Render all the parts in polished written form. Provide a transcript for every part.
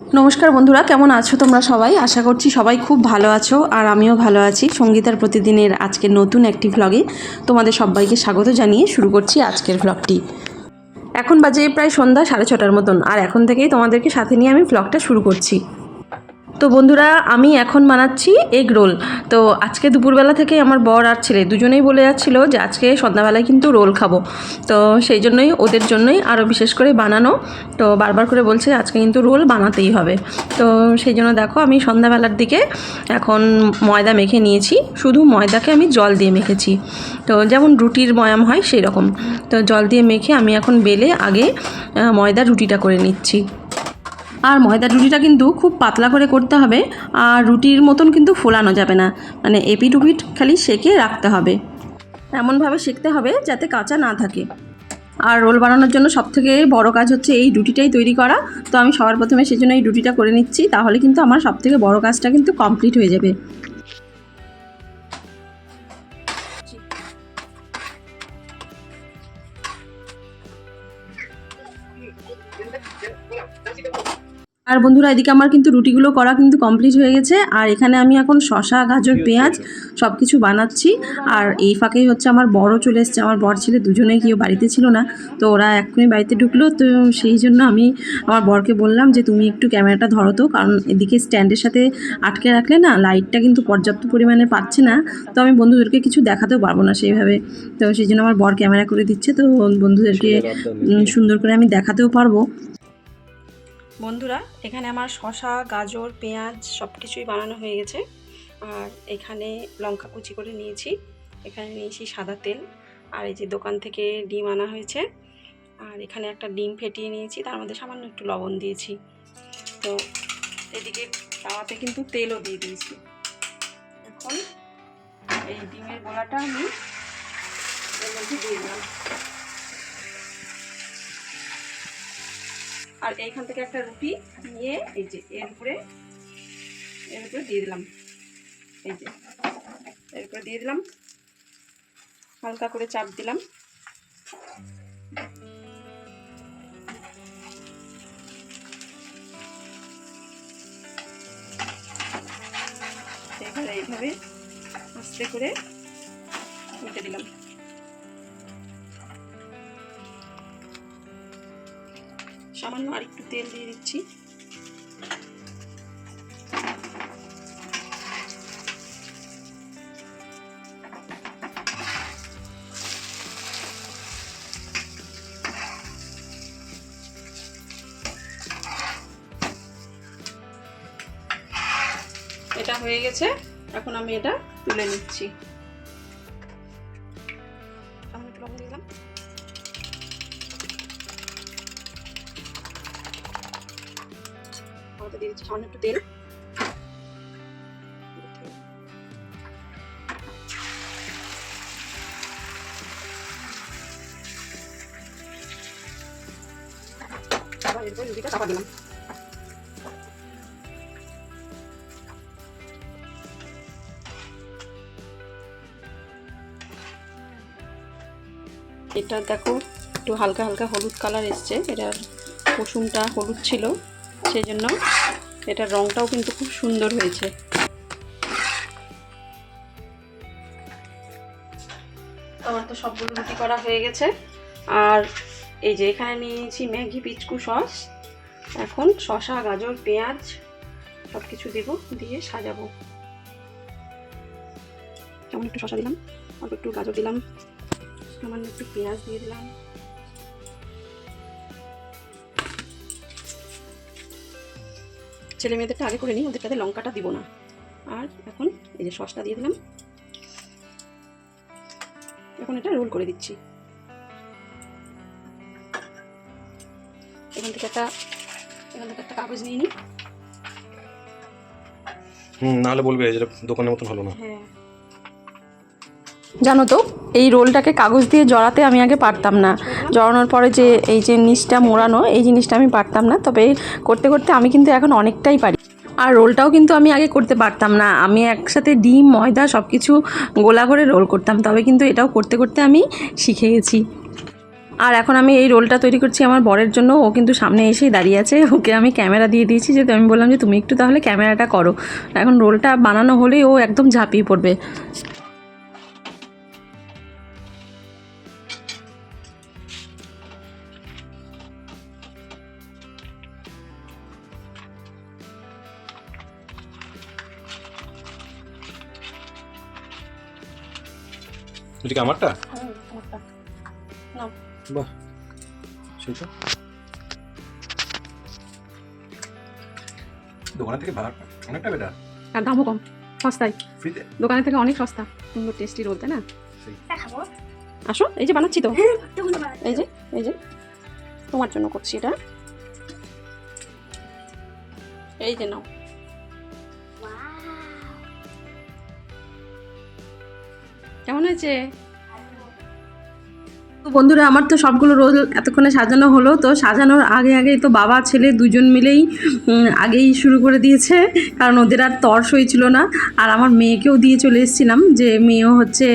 নমস্কার বন্ধুরা, কেমন আছো তোমরা সবাই? আশা করছি সবাই খুব ভালো আছো আর আমিও ভালো আছি। সঙ্গীতার প্রতিদিনের আজকের নতুন একটি ভ্লগে তোমাদের সবাইকে স্বাগত জানিয়ে শুরু করছি আজকের ভ্লগটি। এখন বাজে প্রায় সন্ধ্যা 6:30 মতন, আর এখন থেকেই তোমাদেরকে সাথে নিয়ে আমি ভ্লগটা শুরু করছি। তো বন্ধুরা, আমি এখন বানাচ্ছি এগ রোল। তো আজকে দুপুরবেলা থেকে আমার বর আর ছেলে দুজনেই বলে যাচ্ছিল যে আজকে সন্ধ্যাবেলায় কিন্তু রোল খাবো। তো সেই জন্যই ওদের জন্যই আরও বিশেষ করে বানানো। তো বারবার করে বলছে আজকে কিন্তু রোল বানাতেই হবে। তো সেই জন্য দেখো আমি সন্ধ্যাবেলার দিকে এখন ময়দা মেখে নিয়েছি। শুধু ময়দাকে আমি জল দিয়ে মেখেছি, তো যেমন রুটির ময়াম হয় সেই রকম। তো জল দিয়ে মেখে আমি এখন বেলে আগে ময়দা রুটিটা করে নিচ্ছি। আর ময়দার রুটিটা কিন্তু খুব পাতলা করে করতে হবে, আর রুটির মতন কিন্তু ফোলানো যাবে না, মানে এপিট উপিট খালি সেঁকে রাখতে হবে। এমনভাবে সেঁকতে হবে যাতে কাঁচা না থাকে। আর রোল বানানোর জন্য সবথেকে বড় কাজ হচ্ছে এই রুটিটাই তৈরি করা। তো আমি সবার প্রথমে সেই জন্য এই রুটিটা করে নিচ্ছি, তাহলে কিন্তু আমার সবথেকে বড় কাজটা কিন্তু কমপ্লিট হয়ে যাবে। আর বন্ধুরা, এদিকে আমার কিন্তু রুটিগুলো করা কিন্তু কমপ্লিট হয়ে গেছে। আর এখানে আমি এখন শসা, গাজর, পেঁয়াজ সব কিছু বানাচ্ছি। আর এই ফাঁকেই হচ্ছে আমার বড় চলে এসছে। আমার বর ছেলে দুজনেই কেউ বাড়িতে ছিল না, তো ওরা এক্ষুনি বাড়িতে ঢুকলো। তো সেই জন্য আমি আমার বরকে বললাম যে তুমি একটু ক্যামেরাটা ধরো তো, কারণ এদিকে স্ট্যান্ডের সাথে আটকে রাখলে না লাইটটা কিন্তু পর্যাপ্ত পরিমাণে পাচ্ছে না। তো আমি বন্ধুদেরকে কিছু দেখাতেও পারবো না সেইভাবে। তো সেই জন্য আমার বর ক্যামেরা করে দিচ্ছে, তো বন্ধুদেরকে সুন্দর করে আমি দেখাতেও পারবো। বন্ধুরা, এখানে আমার শসা, গাজর, পেঁয়াজ সব কিছুই বানানো হয়ে গেছে। আর এখানে লঙ্কা কুচি করে নিয়েছি, এখানে নিয়েছি সাদা তেল, আর এই যে দোকান থেকে ডিম আনা হয়েছে। আর এখানে একটা ডিম ফেটিয়ে নিয়েছি, তার মধ্যে সামান্য একটু লবণ দিয়েছি। তো এদিকে তাওয়াতে কিন্তু তেলও দিয়ে দিয়েছি। এখন এই ডিমের গোলাটা আমি এর মধ্যে দিয়ে দিলাম। আর এইখান থেকে একটা রুটি নিয়ে এই যে এর উপরে দিয়ে দিলাম। এই যে এর উপরে দিয়ে দিলাম, হালকা করে চাপ দিলাম। এবারে এইভাবে আস্তে করে উল্টে দিলাম। সামান্য আর একটু তেল দিয়ে দিচ্ছি। এটা হয়ে গেছে, এখন আমি এটা তুলে নিচ্ছি। সামান্য একটু লবণ দিলাম, দিয়ে দিচ্ছি সামান্য একটু তেল। আবার এরপর রুটিটা চাপা দিলাম। এটা দেখো একটু হালকা হালকা হলুদ কালার এসছে, এটার কুসুমটা হলুদ ছিল, সেই জন্য এটার রঙটাও কিন্তু খুব সুন্দর হয়েছে। আমার তো সবগুলো রুটি করা হয়ে গেছে। আর এই যে এখানে নিয়েছি ম্যাগি পিচকু সস। এখন শসা, গাজর, পেঁয়াজ সব কিছু দেবো, দিয়ে সাজাবো। যেমন একটু শসা দিলাম, অল্প একটু গাজর দিলাম, সামান্য একটু পেঁয়াজ দিয়ে দিলাম। ছেলে মেয়েদেরটা আগে করে নিই, ওদেরটাতে লঙ্কাটা দিব না। আর এখন এই যে সসটা দিয়ে দিলাম। এখন এটা রোল করে দিচ্ছি। এখান থেকে একটা কাগজ নিয়ে নিই। নাহলে বলবে যেটা দোকানের মতন হলো না। হ্যাঁ, জানো তো এই রোলটাকে কাগজ দিয়ে জড়াতে আমি আগে পারতাম না। জড়ানোর পরে যে এই যে নিচটা মোড়ানো, এই জিনিসটা আমি পারতাম না। তবে করতে করতে আমি কিন্তু এখন অনেকটাই পারি। আর রোলটাও কিন্তু আমি আগে করতে পারতাম না। আমি একসাথে ডিম, ময়দা সব কিছু গোলা করে রোল করতাম, তবে কিন্তু এটাও করতে করতে আমি শিখে গেছি। আর এখন আমি এই রোলটা তৈরি করছি আমার বরের জন্য। ও কিন্তু সামনে এসেই দাঁড়িয়ে আছে, ওকে আমি ক্যামেরা দিয়ে দিয়েছি, যে আমি বললাম যে তুমি একটু তাহলে ক্যামেরাটা করো। এখন রোলটা বানানো হলেই ও একদম ঝাঁপিয়ে পড়বে। এটা কি আমারটা? বাহ, সেটা দোকান থেকে ভাড়া অনেকটা বেটার, আর দামও কম, সস্তায়, ফ্রিতে। দোকানের থেকে অনেক সস্তা। সুন্দর টেস্টি রোল, তাই না? সেই। আসো, এই যে বানাচ্ছি তো, এই যে এই যে তোমার জন্য করছি এটা, এই যে নাও। কেমন হয়েছে? তো বন্ধুরা, আমার তো সবগুলো রোল এতক্ষণে সাজানো হলো। তো সাজানোর আগে আগেই তো বাবা ছেলে দুজন মিলেই আগেই শুরু করে দিয়েছে, কারণ ওদের আর তর সইছিল না। আর আমার মেয়েকেও দিয়ে চলে এসেছিলাম, যে মেয়েও হচ্ছে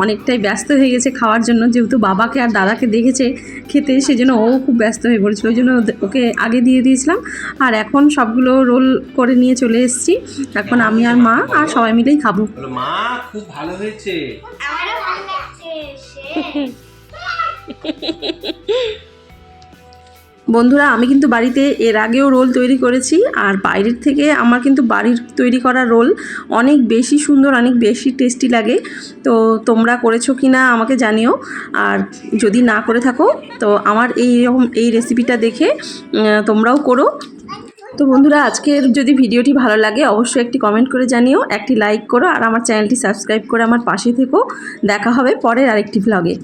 অনেকটাই ব্যস্ত হয়ে গেছে খাওয়ার জন্য, যেহেতু বাবাকে আর দাদাকে দেখেছে খেতে, সেই জন্য ও খুব ব্যস্ত হয়ে পড়েছিল, ওই জন্য ওকে আগে দিয়ে দিয়েছিলাম। আর এখন সবগুলো রোল করে নিয়ে চলে এসেছি, এখন আমি আর মা আর সবাই মিলেই খাবো। মা খুব ভালো হয়েছে। বন্ধুরা, আমি কিন্তু বাড়িতে এর আগেও রোল তৈরি করেছি, আর বাইরের থেকে আমার কিন্তু বাড়ির তৈরি করা রোল অনেক বেশি সুন্দর, অনেক বেশি টেস্টি লাগে। তো তোমরা করেছো কি না আমাকে জানিও, আর যদি না করে থাকো তো আমার এই রেসিপিটা দেখে তোমরাও করো। তো বন্ধুরা, আজকের যদি ভিডিওটি ভালো লাগে অবশ্যই একটি কমেন্ট করে জানিও, একটি লাইক করো, আর আমার চ্যানেলটি সাবস্ক্রাইব করে আমার পাশে থেকো। দেখা হবে পরের আরেকটি ভ্লগে।